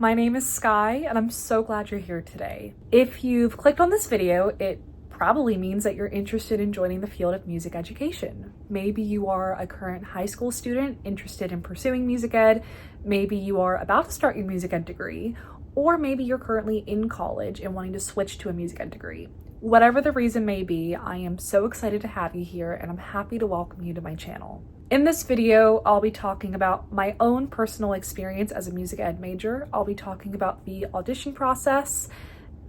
My name is Skye, and I'm so glad you're here today. If you've clicked on this video, it probably means that you're interested in joining the field of music education. Maybe you are a current high school student interested in pursuing music ed, maybe you are about to start your music ed degree, or maybe you're currently in college and wanting to switch to a music ed degree. Whatever the reason may be, I am so excited to have you here, and I'm happy to welcome you to my channel. In this video, I'll be talking about my own personal experience as a music ed major. I'll be talking about the audition process,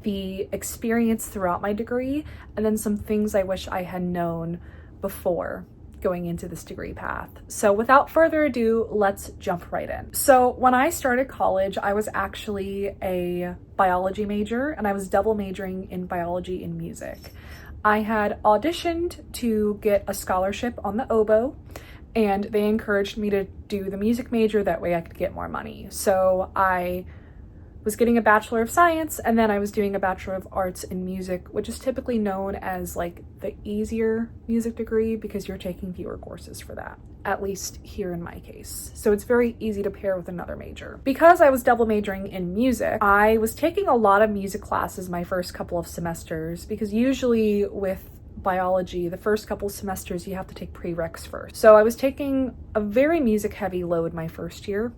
the experience throughout my degree, and then some things I wish I had known before going into this degree path. So without further ado, let's jump right in. So when I started college, I was actually a biology major, and I was double majoring in biology and music. I had auditioned to get a scholarship on the oboe, and they encouraged me to do the music major, that way I could get more money. So I was getting a Bachelor of Science, and then I was doing a Bachelor of Arts in Music, which is typically known as like the easier music degree because you're taking fewer courses for that, at least here in my case. So it's very easy to pair with another major. Because I was double majoring in music, I was taking a lot of music classes my first couple of semesters, because usually with biology, the first couple semesters you have to take prereqs first. So I was taking a very music heavy load my first year,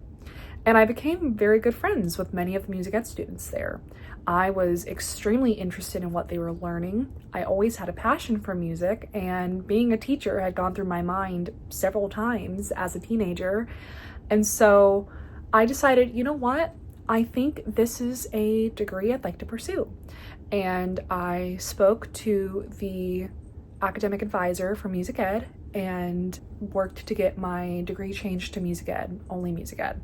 and I became very good friends with many of the music ed students there. I was extremely interested in what they were learning. I always had a passion for music, and being a teacher had gone through my mind several times as a teenager. And so I decided, you know what? I think this is a degree I'd like to pursue. And I spoke to the academic advisor for music ed and worked to get my degree changed to music ed, only music ed.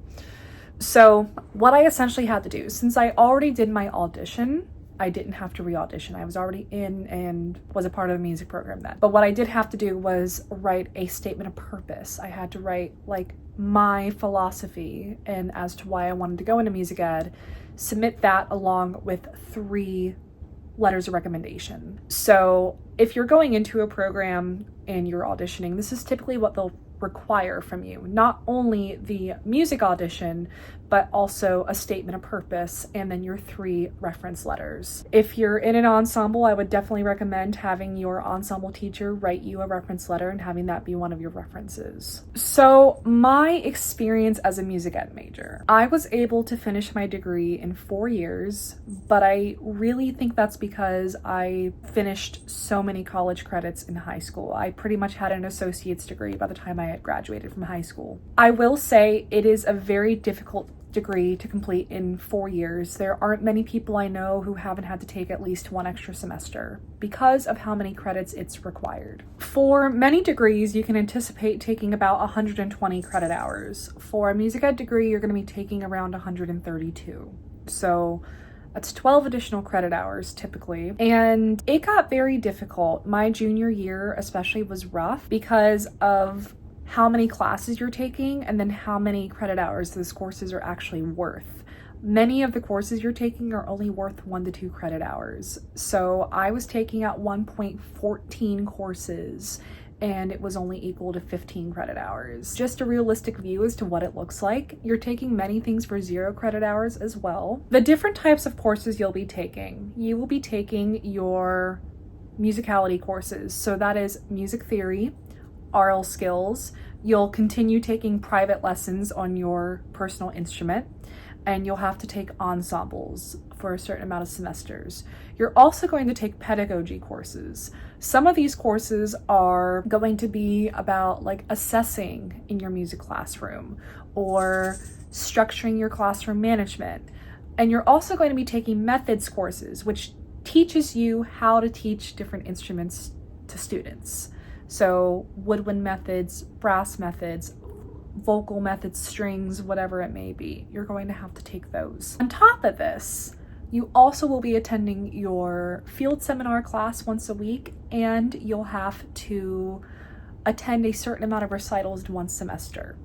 So what I essentially had to do, since I already did my audition, I didn't have to re-audition. I was already in and was a part of the music program then. But what I did have to do was write a statement of purpose. I had to write like my philosophy and as to why I wanted to go into music ed, submit that along with 3 letters of recommendation. So if you're going into a program and you're auditioning, this is typically what they'll require from you. Not only the music audition, but also a statement of purpose and then your 3 reference letters. If you're in an ensemble, I would definitely recommend having your ensemble teacher write you a reference letter and having that be one of your references. So my experience as a music ed major, I was able to finish my degree in 4 years, but I really think that's because I finished so many college credits in high school. I pretty much had an associate's degree by the time I had graduated from high school. I will say it is a very difficult degree to complete in 4 years. There aren't many people I know who haven't had to take at least 1 extra semester because of how many credits it's required. For many degrees, you can anticipate taking about 120 credit hours. For a music ed degree, you're going to be taking around 132. So that's 12 additional credit hours typically. And it got very difficult. My junior year especially was rough because of how many classes you're taking and then how many credit hours those courses are actually worth. Many of the courses you're taking are only worth 1 to 2 credit hours. So I was taking at 1.14 courses and it was only equal to 15 credit hours. Just a realistic view as to what it looks like. You're taking many things for 0 credit hours as well. The different types of courses you'll be taking. You will be taking your musicality courses. So that is music theory, aural skills. You'll continue taking private lessons on your personal instrument, and you'll have to take ensembles for a certain amount of semesters. You're also going to take pedagogy courses. Some of these courses are going to be about like assessing in your music classroom or structuring your classroom management. And you're also going to be taking methods courses, which teaches you how to teach different instruments to students. So woodwind methods, brass methods, vocal methods, strings, whatever it may be, you're going to have to take those. On top of this, you also will be attending your field seminar class once a week, and you'll have to attend a certain amount of recitals in 1 semester.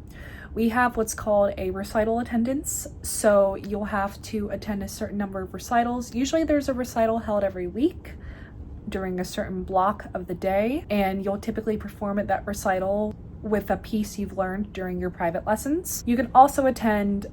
We have what's called a recital attendance, so you'll have to attend a certain number of recitals. Usually there's a recital held every week during a certain block of the day, and you'll typically perform at that recital with a piece you've learned during your private lessons. You can also attend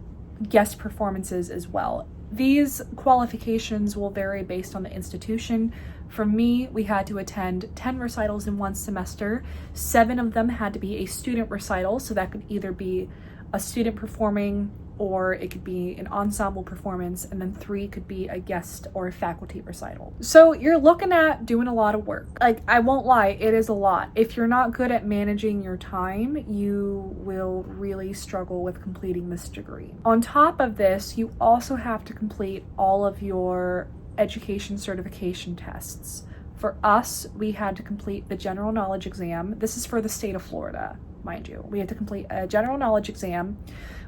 guest performances as well. These qualifications will vary based on the institution. For me, we had to attend 10 recitals in one semester. 7 of them had to be a student recital, so that could either be a student performing or it could be an ensemble performance, and then 3 could be a guest or a faculty recital. So you're looking at doing a lot of work. Like, I won't lie, it is a lot. If you're not good at managing your time, you will really struggle with completing this degree. On top of this, you also have to complete all of your education certification tests. For us, we had to complete the general knowledge exam. This is for the state of Florida, mind you. We had to complete a general knowledge exam.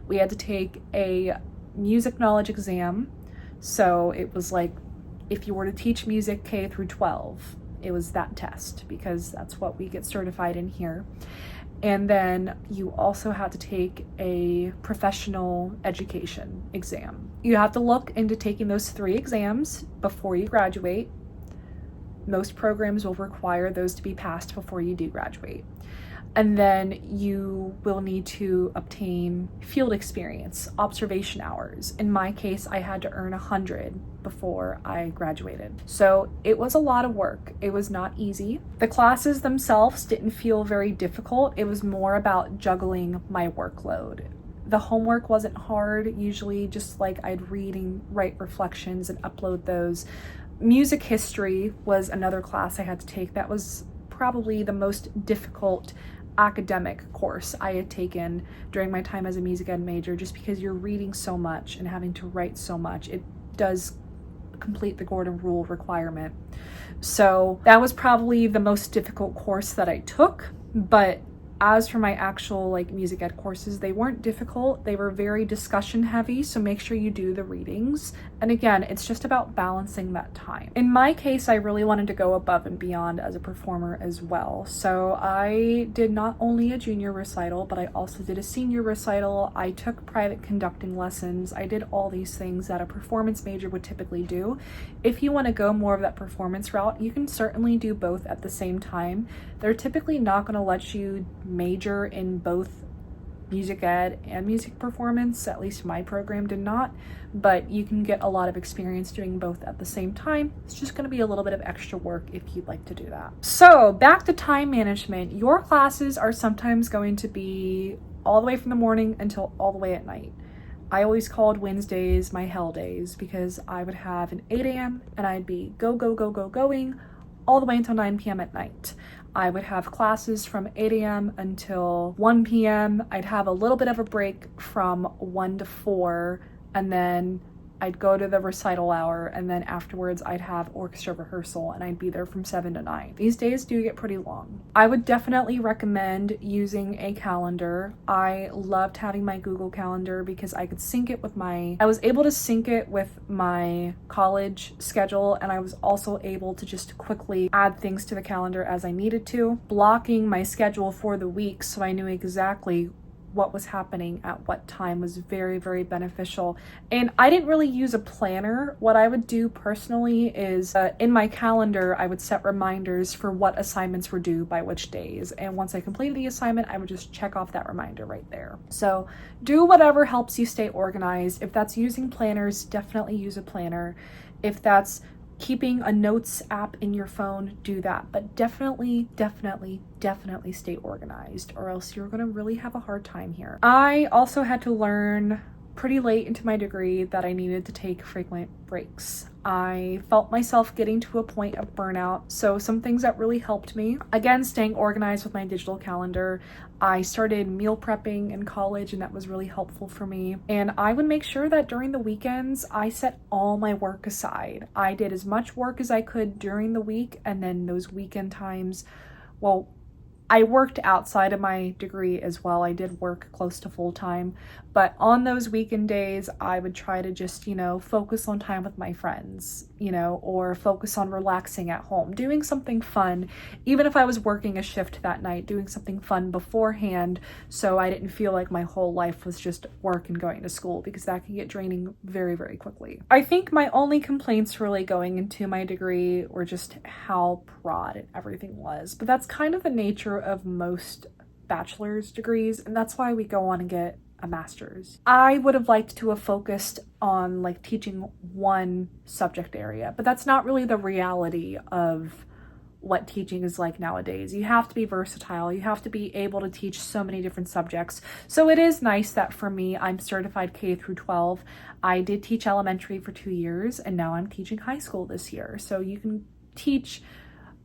We had to take a music knowledge exam. So it was like if you were to teach music K through 12, it was that test, because that's what we get certified in here. And then you also had to take a professional education exam. You have to look into taking those 3 exams before you graduate. Most programs will require those to be passed before you do graduate. And then you will need to obtain field experience, observation hours. In my case, I had to earn 100 before I graduated. So it was a lot of work. It was not easy. The classes themselves didn't feel very difficult. It was more about juggling my workload. The homework wasn't hard. Usually just like I'd read and write reflections and upload those. Music history was another class I had to take. That was probably the most difficult academic course I had taken during my time as a music ed major, just because you're reading so much and having to write so much. It does complete the Golden Rule requirement. So that was probably the most difficult course that I took. But as for my actual like music ed courses, they weren't difficult. They were very discussion heavy, so make sure you do the readings. And again, it's just about balancing that time. In my case, I really wanted to go above and beyond as a performer as well. So I did not only a junior recital, but I also did a senior recital. I took private conducting lessons. I did all these things that a performance major would typically do. If you want to go more of that performance route, you can certainly do both at the same time. They're typically not going to let you major in both music ed and music performance. At least my program did not, but you can get a lot of experience doing both at the same time. It's just going to be a little bit of extra work if you'd like to do that. So back to time management. Your classes are sometimes going to be all the way from the morning until all the way at night. I always called Wednesdays my hell days, because I would have an 8 a.m. and I'd be going all the way until 9 p.m. at night. I would have classes from 8 a.m. until 1 p.m. I'd have a little bit of a break from 1 to 4, and then I'd go to the recital hour, and then afterwards I'd have orchestra rehearsal, and I'd be there from 7 to 9. These days do get pretty long. I would definitely recommend using a calendar. I loved having my Google Calendar because I could sync it with I was able to sync it with my college schedule, and I was also able to just quickly add things to the calendar as I needed to. Blocking my schedule for the week so I knew exactly what was happening at what time was very, very beneficial. And I didn't really use a planner. What I would do personally is in my calendar, I would set reminders for what assignments were due by which days. And once I completed the assignment, I would just check off that reminder right there. So do whatever helps you stay organized. If that's using planners, definitely use a planner. If that's keeping a notes app in your phone, do that. But definitely stay organized, or else you're gonna really have a hard time here. I also had to learn pretty late into my degree that I needed to take frequent breaks. I felt myself getting to a point of burnout, so some things that really helped me, again, staying organized with my digital calendar. I started meal prepping in college, and that was really helpful for me. And I would make sure that during the weekends, I set all my work aside. I did as much work as I could during the week, and then those weekend times, well, I worked outside of my degree as well. I did work close to full time, but on those weekend days, I would try to just, focus on time with my friends, or focus on relaxing at home, doing something fun. Even if I was working a shift that night, doing something fun beforehand, so I didn't feel like my whole life was just work and going to school, because that can get draining very, very quickly. I think my only complaints really going into my degree were just how broad everything was, but that's kind of the nature of most bachelor's degrees, and that's why we go on and get a master's. I would have liked to have focused on like teaching one subject area, but that's not really the reality of what teaching is like nowadays. You have to be versatile. You have to be able to teach so many different subjects. So it is nice that for me, I'm certified K through 12. I did teach elementary for 2 years, and now I'm teaching high school this year. So you can teach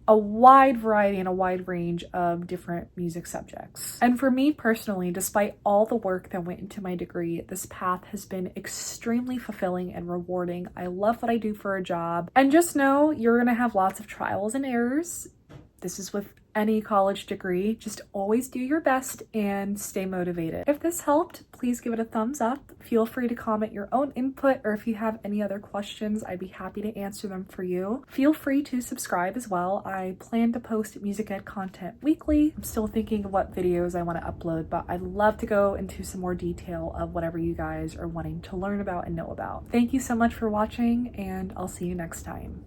a wide variety and a wide range of different music subjects. And for me personally, despite all the work that went into my degree, this path has been extremely fulfilling and rewarding. I love what I do for a job. And just know you're gonna have lots of trials and errors. This is with any college degree. Just always do your best and stay motivated. If this helped, please give it a thumbs up. Feel free to comment your own input, or if you have any other questions, I'd be happy to answer them for you. Feel free to subscribe as well. I plan to post music ed content weekly. I'm still thinking of what videos I want to upload, but I'd love to go into some more detail of whatever you guys are wanting to learn about and know about. Thank you so much for watching, and I'll see you next time.